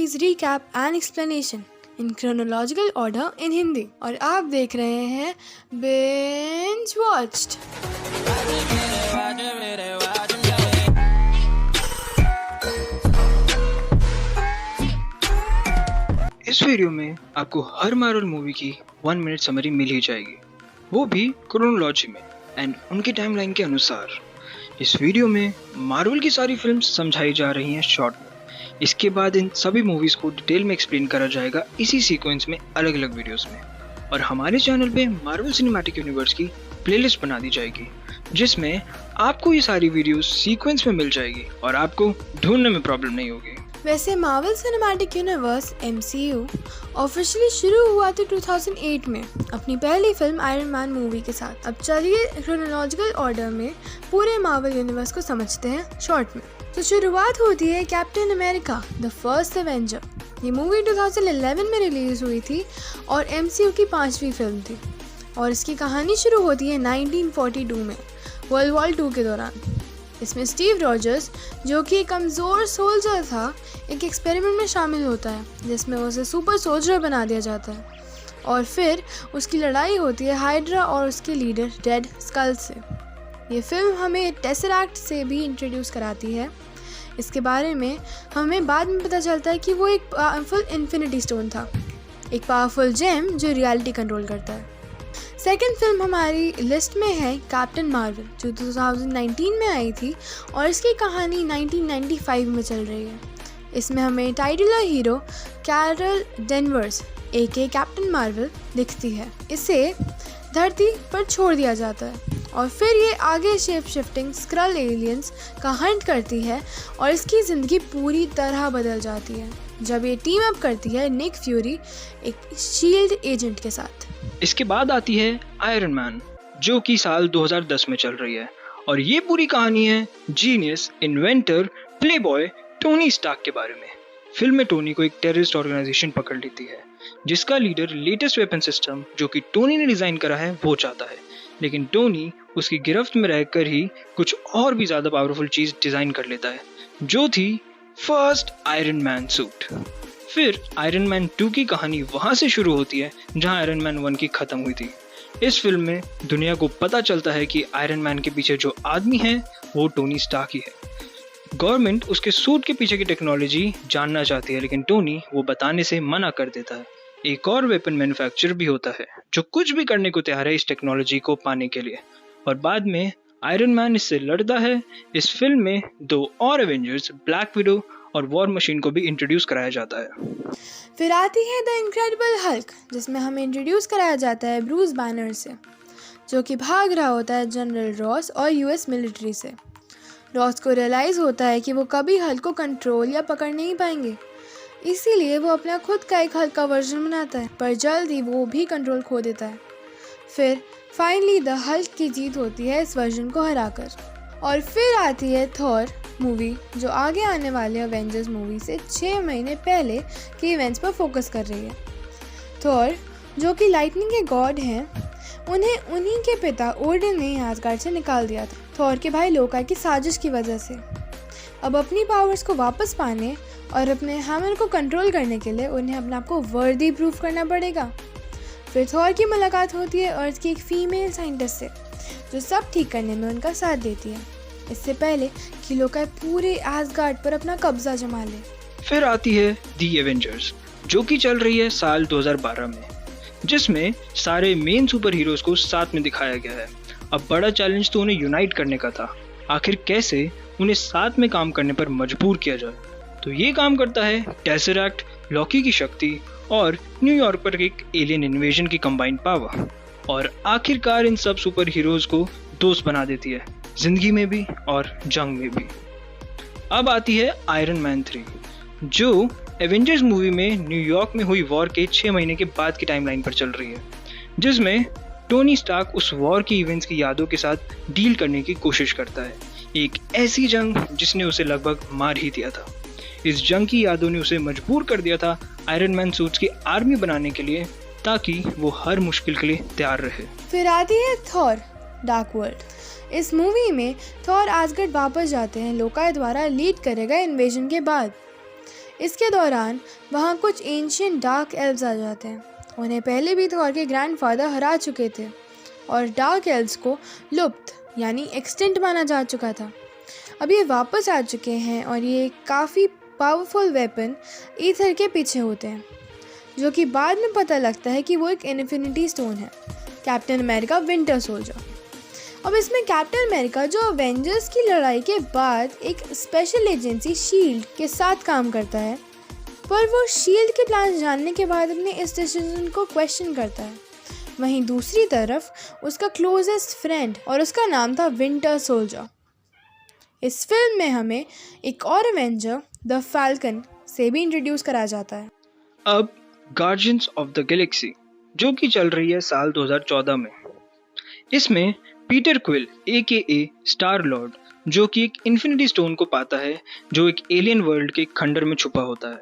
Movies recap and explanation in chronological order in Hindi, और आप देख रहे हैं बिंज वॉच्ड। इस वीडियो में आपको हर मार्वल मूवी की 1 मिनट समरी मिल ही जाएगी, वो भी क्रोनोलॉजी में एंड उनकी टाइमलाइन के अनुसार। इस वीडियो में मार्वल की सारी फिल्म्स समझाई जा रही हैं शॉर्ट में। इसके बाद इन सभी मूवीज को डिटेल में एक्सप्लेन करा जाएगा इसी सीक्वेंस में अलग अलग वीडियोस में, और हमारे चैनल पे मार्वल सिनेमैटिक यूनिवर्स की प्लेलिस्ट बना दी जाएगी जिसमें आपको ये सारी वीडियोस सीक्वेंस में मिल जाएगी और आपको ढूंढने में प्रॉब्लम नहीं होगी। वैसे Marvel cinematic universe MCU officially शुरू हुआ था 2008 में अपनी पहली फिल्म आयरन मैन मूवी के साथ। अब चलिए क्रोनोलॉजिकल ऑर्डर में पूरे मार्वल यूनिवर्स को समझते हैं शॉर्ट में। तो शुरुआत होती है captain America the first Avenger. ये मूवी 2011 में रिलीज हुई थी और MCU की 5वीं फिल्म थी, और इसकी कहानी शुरू होती है 1942 में वर्ल्ड वॉर 2 के दौरान। इसमें स्टीव रॉजर्स, जो कि एक कमज़ोर सोल्जर था, एक एक्सपेरिमेंट में शामिल होता है जिसमें उसे सुपर सोल्जर बना दिया जाता है, और फिर उसकी लड़ाई होती है हाइड्रा और उसके लीडर रेड स्कल से। ये फिल्म हमें टेसरैक्ट से भी इंट्रोड्यूस कराती है। इसके बारे में हमें बाद में पता चलता है कि वो एक पावरफुल इन्फिनिटी स्टोन था, एक पावरफुल जेम जो रियलिटी कंट्रोल करता है। सेकेंड फिल्म हमारी लिस्ट में है कैप्टन मार्वल, जो 2019 में आई थी और इसकी कहानी 1995 में चल रही है। इसमें हमें titular hero Carol Danvers AK Captain Marvel दिखती है। इसे धरती पर छोड़ दिया जाता है और फिर ये आगे शेप शिफ्टिंग स्क्रल एलियंस का हंट करती है और इसकी ज़िंदगी पूरी तरह बदल जाती है जब ये टीम अप करती है निक फ्यूरी, एक शील्ड एजेंट के साथ। इसके बाद आती है आयरन मैन, जो कि साल 2010 में चल रही है, और ये पूरी कहानी है genius inventor playboy Tony Stark के बारे में। फिल्म में टोनी को एक टेररिस्ट ऑर्गेनाइजेशन पकड़ लेती है जिसका लीडर लेटेस्ट वेपन सिस्टम जो कि टोनी ने डिजाइन करा है वो चाहता है, लेकिन टोनी उसकी गिरफ्त में रहकर ही कुछ और भी ज्यादा पावरफुल चीज डिजाइन कर लेता है, जो थी फर्स्ट आयरन मैन सूट। फिर आयरन मैन 2 की कहानी वहां से शुरू होती है जहां आयरन मैन 1 की खत्म हुई थी। इस फिल्म में दुनिया को पता चलता है कि आयरन मैन के पीछे जो आदमी है वो टोनी स्टार्क ही है। गवर्नमेंट उसके सूट के पीछे की टेक्नोलॉजी जानना चाहती है, लेकिन टोनी वो बताने से मना कर देता है। एक और वेपन मैन्युफैक्चरर भी होता है जो कुछ भी करने को तैयार है इस टेक्नोलॉजी को पाने के लिए, और बाद में आयरन मैन इससे लड़ता है। इस फिल्म में 2 और एवेंजर्स ब्लैक विडो और वॉर मशीन को भी इंट्रोड्यूस कराया जाता है। फिर आती है द इनक्रेडिबल हल्क, जिसमें हमें इंट्रोड्यूस कराया जाता है ब्रूस बैनर से, जो कि भाग रहा होता है जनरल रॉस और US मिलिट्री से। रॉस को रियलाइज़ होता है कि वो कभी हल्क को कंट्रोल या पकड़ नहीं पाएंगे, इसीलिए वो अपना खुद का एक हल्क का वर्जन बनाता है, पर जल्द ही वो भी कंट्रोल खो देता है। फिर फाइनली द हल्क की जीत होती है इस वर्जन को हराकर। और फिर आती है थॉर मूवी, जो आगे आने वाले अवेंजर्स मूवी से 6 महीने पहले के इवेंट्स पर फोकस कर रही है। थॉर, जो कि लाइटनिंग के गॉड हैं, उन्हें उन्हीं के पिता ओडिन ने आसगार्ड से निकाल दिया था थॉर के भाई लोकाई की साजिश की वजह से। अब अपनी पावर्स को वापस पाने और अपने हैमर को कंट्रोल करने के लिए उन्हें अपने आप को वर्दी प्रूफ करना पड़ेगा। फिर थॉर की मुलाकात होती है अर्थ की एक फीमेल साइंटिस्ट से, जो सब ठीक करने में उनका साथ देती है, इससे पहले कि लोकाई पूरे आसगार्ड पर अपना कब्जा जमा ले। फिर आती है दी एवेंजर्स, जो कि चल रही है साल 2012 में, जिसमें सारे मेन सुपर हीरोज को साथ में दिखाया गया है। अब बड़ा चैलेंज तो उन्हें यूनाइट करने का था, आखिर कैसे उन्हें साथ में काम करने पर मजबूर किया जाए। तो ये काम करता है टेसरैक्ट, लॉकी की शक्ति और न्यूयॉर्क पर एक एलियन इन्वेजन की कंबाइंड पावर, और आखिरकार इन सब सुपर हीरोज को दोस्त बना देती है, जिंदगी में भी और जंग में भी। अब आती है आयरन मैन 3, जो एवेंजर्स मूवी में न्यूयॉर्क में हुई वॉर के 6 महीने के बाद की टाइमलाइन पर चल रही है, जिसमें टोनी स्टार्क उस वॉर की इवेंट्स की यादों के साथ डील करने की कोशिश करता है। एक ऐसी जंग जिसने उसे लगभग मार ही दिया था। इस जंग की यादों ने उसे मजबूर कर दिया था आयरन मैन सूट्स की आर्मी बनाने के लिए, ताकि वो हर मुश्किल के लिए तैयार रहे। फिर आती है थॉर डार्क वर्ल्ड। इस मूवी में थॉर आसगर्ड वापस जाते हैं लोकाई द्वारा लीड करेगा इन्वेजन के बाद। इसके दौरान वहाँ कुछ एंशियंट डार्क एल्व्स आ जाते हैं। उन्हें पहले भी थॉर के ग्रैंडफादर हरा चुके थे और डार्क एल्व्स को लुप्त यानी एक्सटिंक्ट माना जा चुका था। अब ये वापस आ चुके हैं और ये काफ़ी पावरफुल वेपन ईथर के पीछे होते हैं, जो कि बाद में पता लगता है कि वो एक इन्फिनिटी स्टोन है, कैप्टन अमेरिका विंटर सोल्जर। अब इसमें कैप्टन अमेरिका जो अवेंजर्स की लड़ाई के बाद एक स्पेशल एजेंसी शील्ड के साथ काम करता है, पर वो शील्ड के प्लान जानने के बाद अपने इस डिसीजन को क्वेश्चन करता है। वहीं दूसरी तरफ उसका क्लोजेस्ट फ्रेंड और उसका नाम था विंटर सोल्जर। इस फिल्म में हमें एक और अवेंजर द फैल्कन से भी इंट्रोड्यूस करा जाता है। अब गार्जियंस ऑफ द गैलेक्सी जो कि चल रही है साल 2014 में। इसमें Peter quill AKA star Lord जो कि एक इन्फिनिटी स्टोन को पाता है जो एक एलियन वर्ल्ड के खंडर में छुपा होता है।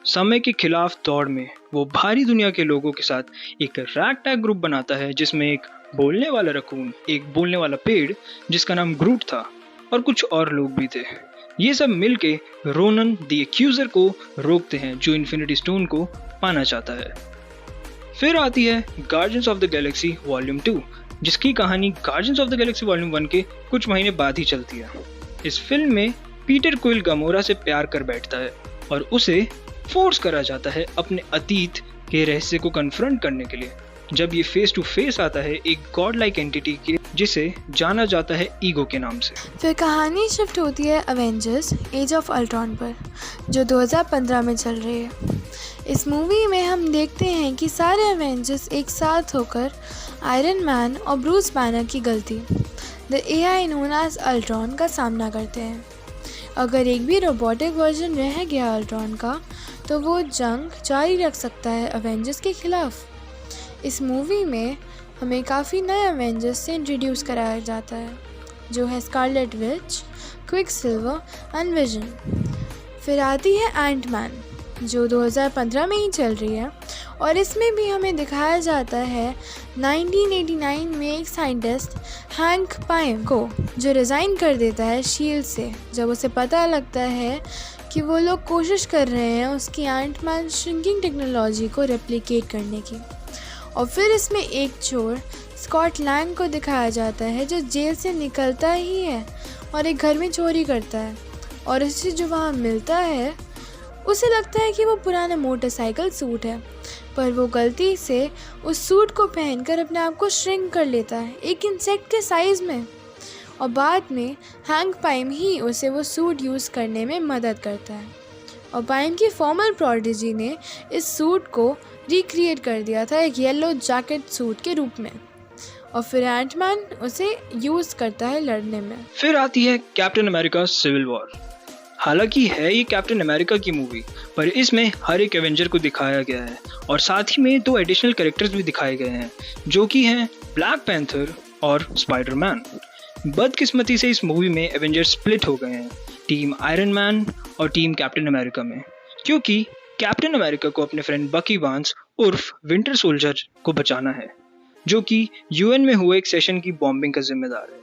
समय के खिलाफ दौड़ में वो भारी दुनिया के लोगों के साथ एक रैगटैग ग्रुप बनाता है जिसमें एक बोलने वाला रकून, एक बोलने वाला पेड़ जिसका नाम ग्रूट था और कुछ और लोग भी थे। ये सब मिलके रोनन द एक्यूजर को रोकते हैं जो इन्फिनिटी स्टोन को पाना चाहता है। फिर आती है guardians of the Galaxy volume 2 जिसकी कहानी guardians of the Galaxy volume 1 के कुछ महीने बाद ही चलती है। इस फिल्म में पीटर क्विल गामोरा से प्यार कर बैठता है और उसे फोर्स करा जाता है अपने अतीत के रहस्य को कन्फ्रंट करने के लिए, जब ये फेस टू फेस आता है एक गॉड लाइक एंटिटी के जिसे जाना जाता है ईगो के नाम से। फिर कहानी शिफ्ट होती है अवेंजर्स एज ऑफ अल्ट्रॉन पर जो 2015 में चल रही है। इस मूवी में हम देखते हैं कि सारे अवेंजर्स एक साथ होकर आयरन मैन और ब्रूस बैनर की गलती the AI known as Ultron का सामना करते हैं। अगर एक भी रोबोटिक वर्जन रह गया अल्ट्रॉन का तो वो जंग जारी रख सकता है अवेंजर्स के खिलाफ। इस मूवी में हमें काफ़ी नए अवेंजर्स से इंट्रोड्यूस कराया जाता है जो है Scarlet Witch, Quicksilver and vision. फिर आती है एंटमैन जो 2015 में ही चल रही है और इसमें भी हमें दिखाया जाता है 1989 में एक साइंटिस्ट हैंक पाइम को जो रिज़ाइन कर देता है शील्ड से जब उसे पता लगता है कि वो लोग कोशिश कर रहे हैं उसकी एंटमैन श्रिंकिंग टेक्नोलॉजी को रेप्लिकेट करने की। और फिर इसमें एक चोर स्कॉट लैंग को दिखाया जाता है जो जेल से निकलता ही है और एक घर में चोरी करता है और इससे जो वहाँ मिलता है उसे लगता है कि वो पुराना मोटरसाइकिल सूट है, पर वो गलती से उस सूट को पहनकर अपने आप को श्रिंक कर लेता है एक इंसेक्ट के साइज़ में और बाद में हैंक पाइम ही उसे वो सूट यूज़ करने में मदद करता है और पाइम की फॉर्मल प्रोडिजी ने इस सूट को रिक्रिएट कर दिया था एक येलो जैकेट सूट के रूप में और फिर एंटमैन उसे यूज़ करता है लड़ने में। फिर आती है कैप्टन अमेरिका सिविल वॉर। हालांकि है ये कैप्टन अमेरिका की मूवी पर इसमें हर एक एवेंजर को दिखाया गया है और साथ ही में 2 एडिशनल कैरेक्टर्स भी दिखाए गए हैं जो कि हैं ब्लैक पैंथर और स्पाइडरमैन। बदकिस्मती से इस मूवी में एवेंजर्स स्प्लिट हो गए हैं टीम आयरन मैन और टीम कैप्टन अमेरिका में, क्योंकि कैप्टन अमेरिका को अपने फ्रेंड बकी बार्न्स उर्फ विंटर सोल्जर को बचाना है जो कि UN में हुए एक सेशन की बॉम्बिंग का जिम्मेदार है।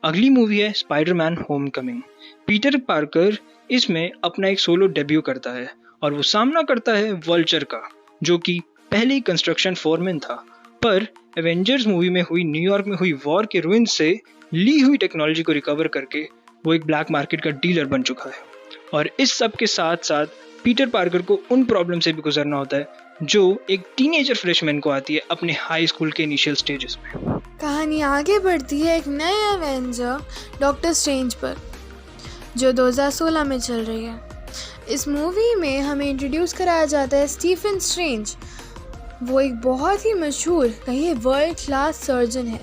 अगली मूवी है स्पाइडरमैन होमकमिंग। पीटर पार्कर इसमें अपना एक सोलो डेब्यू करता है और वो सामना करता है वल्चर का जो कि पहले ही कंस्ट्रक्शन फोरमैन था, पर एवेंजर्स मूवी में हुई न्यूयॉर्क में हुई वॉर के रुइन से ली हुई टेक्नोलॉजी को रिकवर करके वो एक ब्लैक मार्केट का डीलर बन चुका है। और इस सब के साथ साथ पीटर पार्कर को उन प्रॉब्लम से भी गुजरना होता है जो एक टीनेजर फ्रेशमैन को आती है अपने हाई स्कूल के इनिशियल स्टेजेस में। कहानी आगे बढ़ती है एक नए एवेंजर डॉक्टर स्ट्रेंज पर जो 2016 में चल रही है। इस मूवी में हमें इंट्रोड्यूस कराया जाता है स्टीफन स्ट्रेंज। वो एक बहुत ही मशहूर कहिए वर्ल्ड क्लास सर्जन है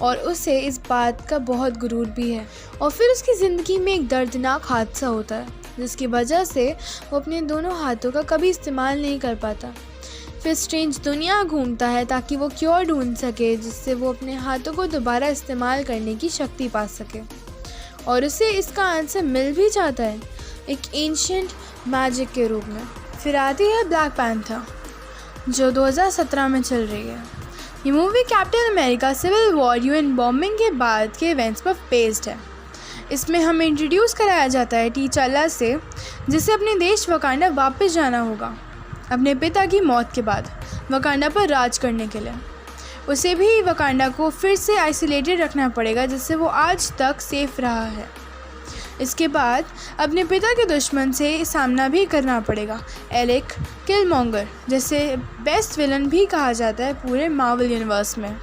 और उसे इस बात का बहुत गुरूर भी है। और फिर उसकी ज़िंदगी में एक दर्दनाक हादसा होता है जिसकी वजह से वो अपने दोनों हाथों का कभी इस्तेमाल नहीं कर पाता। फिर स्ट्रेंज दुनिया घूमता है ताकि वो क्योर ढूंढ सके जिससे वो अपने हाथों को दोबारा इस्तेमाल करने की शक्ति पा सके और उसे इसका आंसर मिल भी जाता है एक एंशिएंट मैजिक के रूप में। फिर आती है ब्लैक पैंथर जो 2017 में चल रही है। ये movie Captain America Civil War UN bombing के बाद के इवेंट्स पर बेस्ड है। इसमें हमें इंट्रोड्यूस कराया जाता है टीचाला से, जिसे अपने देश वकांडा वापस जाना होगा अपने पिता की मौत के बाद वकांडा पर राज करने के लिए। उसे भी वकांडा को फिर से आइसोलेटेड रखना पड़ेगा, जिससे वो आज तक सेफ रहा है। इसके बाद अपने पिता के दुश्मन से सामना भी करना पड़ेगा, एरिक किलमॉन्गर, जिसे बेस्ट विलन भी कहा जाता है पूरे मार्वल यूनिवर्स में।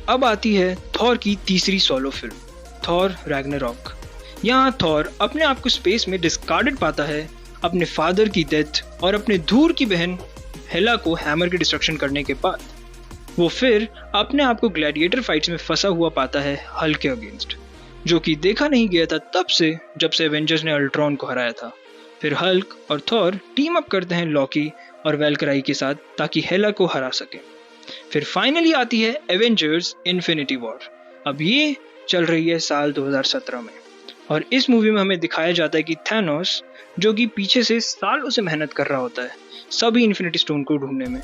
अब आती है थॉर की तीसरी सोलो फिल्म, थॉर रैग्नारॉक। यहाँ थॉर अपने आप को स्पेस में डिस्कार्डेड पाता है अपने फादर की डेथ और अपने दूर की बहन हेला को हैमर के डिस्ट्रक्शन करने के बाद। वो फिर अपने आप को ग्लैडिएटर फाइट्स में फंसा हुआ पाता है हल्क के अगेंस्ट, जो कि देखा नहीं गया था तब से जब से एवेंजर्स ने अल्ट्रॉन को हराया था। फिर हल्क और थॉर टीम अप करते हैं लॉकी और वेल्कराई के साथ ताकि हेला को हरा सके। फिर फाइनली आती है एवेंजर्स इन्फिनिटी वॉर। अब ये चल रही है साल 2017 में, और इस मूवी में हमें दिखाया जाता है कि थैनोस, जो कि पीछे से सालों से मेहनत कर रहा होता है सभी इन्फिनिटी स्टोन को ढूंढने में,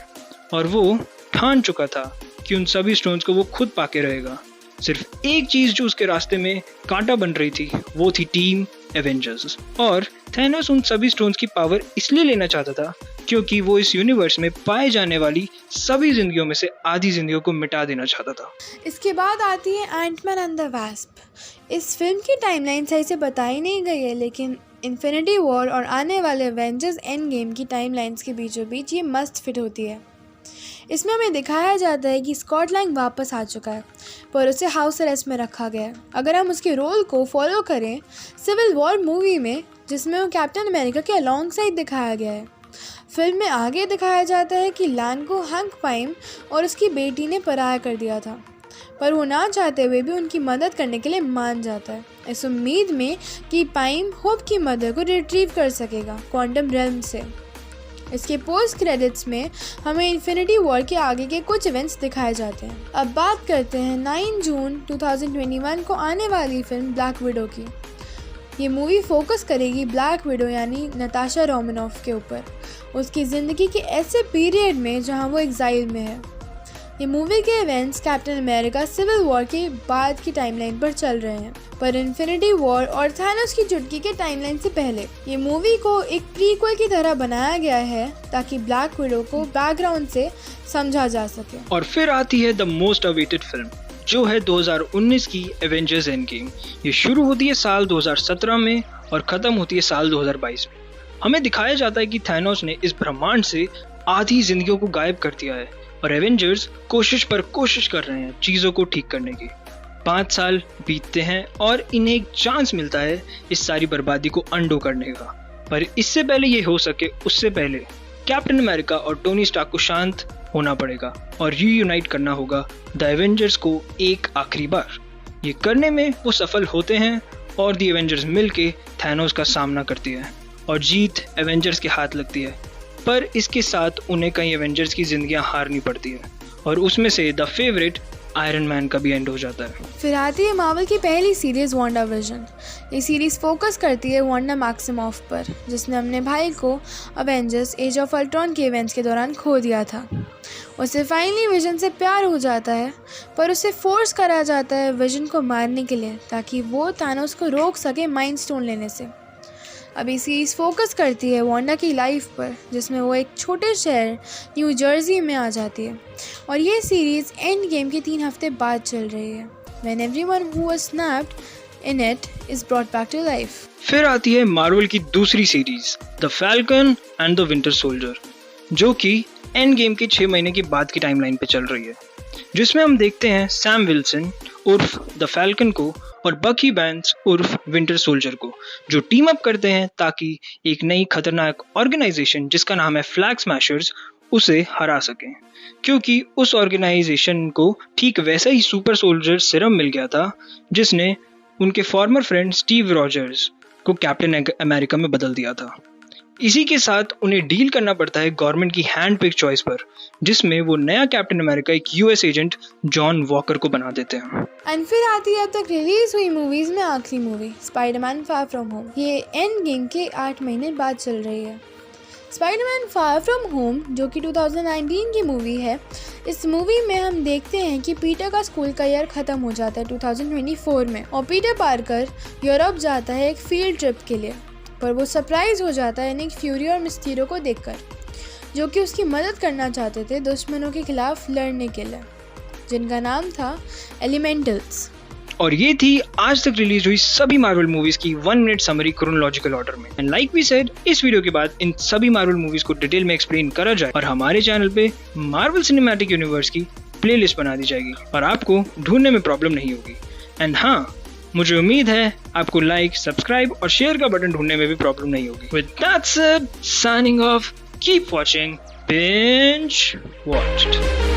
और वो ठान चुका था कि उन सभी स्टोन्स को वो खुद पाके रहेगा। सिर्फ एक चीज जो उसके रास्ते में कांटा बन रही थी वो थी टीम एवेंजर्स। और थैनोस उन सभी स्टोन्स की पावर इसलिए लेना चाहता था क्योंकि वो इस यूनिवर्स में पाए जाने वाली सभी जिंदगियों में से आधी जिंदगियों को मिटा देना चाहता था। इसके बाद आती है एंटमैन एंड द वास्प। इस फिल्म की टाइमलाइन सही से बताई नहीं गई है, लेकिन इन्फिनिटी वॉर और आने वाले एवेंजर्स एंड गेम की टाइमलाइंस के बीचों बीच ये मस्त फिट होती है। इसमें हमें दिखाया जाता है कि स्कॉट लैंग वापस आ चुका है, पर उसे हाउस अरेस्ट में रखा गया है। अगर हम उसके रोल को फॉलो करें सिविल वॉर मूवी में, जिसमें वो कैप्टन अमेरिका के अलॉन्ग साइड दिखाया गया है, फिल्म में आगे दिखाया जाता है कि लैंग को हंक पाइम और उसकी बेटी ने पराया कर दिया था, पर वो ना चाहते हुए भी उनकी मदद करने के लिए मान जाता है, इस उम्मीद में कि पाइम होप की मदर को रिट्रीव कर सकेगा क्वांटम रेल्म से। इसके पोस्ट क्रेडिट्स में हमें इन्फिनिटी वॉर के आगे के कुछ इवेंट्स दिखाए जाते हैं। अब बात करते हैं 9 जून 2021 को आने वाली फिल्म ब्लैक विडो की। ये मूवी फोकस करेगी ब्लैक विडो यानी नताशा रोमानोफ के ऊपर, उसकी ज़िंदगी के ऐसे पीरियड में जहां वो एग्जाइल में है। ये मूवी के events Captain America Civil War के बाद की टाइमलाइन पर चल रहे हैं, पर इन्फिनिटी वॉर और थैनोस की चुटकी के टाइमलाइन से पहले। ये मूवी को एक प्रीक्वल की तरह बनाया गया है ताकि ब्लैक विडो को बैकग्राउंड से समझा जा सके। और फिर आती है द मोस्ट अवेटेड फिल्म, जो है 2019 की एवेंजर्स एंड गेम। ये शुरू होती है साल 2017 में और ख़त्म होती है साल 2022 में। हमें दिखाया जाता है कि थैनोस ने इस ब्रह्मांड से आधी जिंदगियों को गायब कर दिया है और एवेंजर्स कोशिश पर कोशिश कर रहे हैं चीज़ों को ठीक करने की। 5 साल बीतते हैं और इन्हें एक चांस मिलता है इस सारी बर्बादी को अंडो करने का, पर इससे पहले ये हो सके उससे पहले कैप्टन अमेरिका और टोनी स्टार्क को शांत होना पड़ेगा और रीयूनाइट करना होगा द एवेंजर्स को एक आखिरी बार। ये करने में वो सफल होते हैं और द एवेंजर्स मिलके थैनोस का सामना करती है और जीत एवेंजर्स के हाथ लगती है, पर इसके साथ उन्हें कई एवेंजर्स की जिंदगियां हारनी पड़ती है और उसमें से द फेवरेट आयरन मैन का भी एंड हो जाता है। फिर आती है मार्वल की पहली सीरीज़ वांडा विजन। ये सीरीज़ फोकस करती है वांडा मैक्सिमॉफ पर, जिसने अपने भाई को अवेंजर्स एज ऑफ अल्ट्रॉन के इवेंट्स के दौरान खो दिया था। उसे फाइनली विजन से प्यार हो जाता है, पर उसे फोर्स करा जाता है विजन को मारने के लिए ताकि वो थैनोस को रोक सके माइंड स्टोन लेने से। अभी सीरीज़ फोकस करती है वांडा की लाइफ पर, जिसमें वो एक छोटे शहर न्यू जर्सी में आ जाती है, और ये सीरीज़ एंड गेम के 3 हफ्ते बाद चल रही है, when everyone who was snapped in it is brought back to life. फिर आती है मार्वल की दूसरी series the Falcon and the Winter Soldier, जो कि एंड गेम के 6 महीने के बाद की टाइमलाइन पे चल रही है, जिसमें हम देखते हैं सैम विल्सन उर्फ द फैल्कन को और बकी बैंस उर्फ विंटर सोल्जर को, जो टीम अप करते हैं ताकि एक नई खतरनाक ऑर्गेनाइजेशन जिसका नाम है फ्लैग स्मैशर्स उसे हरा सकें, क्योंकि उस ऑर्गेनाइजेशन को ठीक वैसा ही सुपर सोल्जर सिरम मिल गया था जिसने उनके फॉर्मर फ्रेंड स्टीव रॉजर्स को कैप्टन अमेरिका में बदल दिया था। इसी के साथ उन्हें डील करना पड़ता है गवर्नमेंट की हैंड पिक चॉइस पर, जिसमें वो नया कैप्टन अमेरिका एक यूएस एजेंट जॉन वॉकर को बना देते हैं। एंड फिर आती है अब तक रिलीज हुई मूवीज में आखिरी movie Spiderman far from home. ये एंड गेम के 8 महीने बाद चल रही है। स्पाइडरमैन फार फ्रॉम होम जो कि 2019 की मूवी है, इस मूवी में हम देखते हैं कि पीटर का स्कूल का ईयर ख़त्म हो जाता है 2024 में और पीटर पार्कर यूरोप जाता है एक फील्ड ट्रिप के लिए, पर वो सरप्राइज हो जाता है निक फ्यूरी और मिस्टीरियो को देखकर, जो कि उसकी मदद करना चाहते थे दुश्मनों के खिलाफ लड़ने के लिए, जिनका नाम था एलिमेंटल्स। और ये थी आज तक रिलीज हुई सभी मार्वल मूवीज की 1 मिनट समरी क्रोनोलॉजिकल ऑर्डर में। एंड लाइक वी सेड, इस वीडियो के बाद इन सभी मार्वल मूवीज को डिटेल में एक्सप्लेन करा जाए और हमारे चैनल पे मार्वल सिनेमैटिक यूनिवर्स की प्लेलिस्ट बना दी जाएगी और आपको ढूंढने में प्रॉब्लम नहीं होगी। एंड हाँ, मुझे उम्मीद है आपको लाइक, सब्सक्राइब और शेयर का बटन ढूंढने में भी प्रॉब्लम नहीं होगी। With that said, signing off, keep watching, binge watched.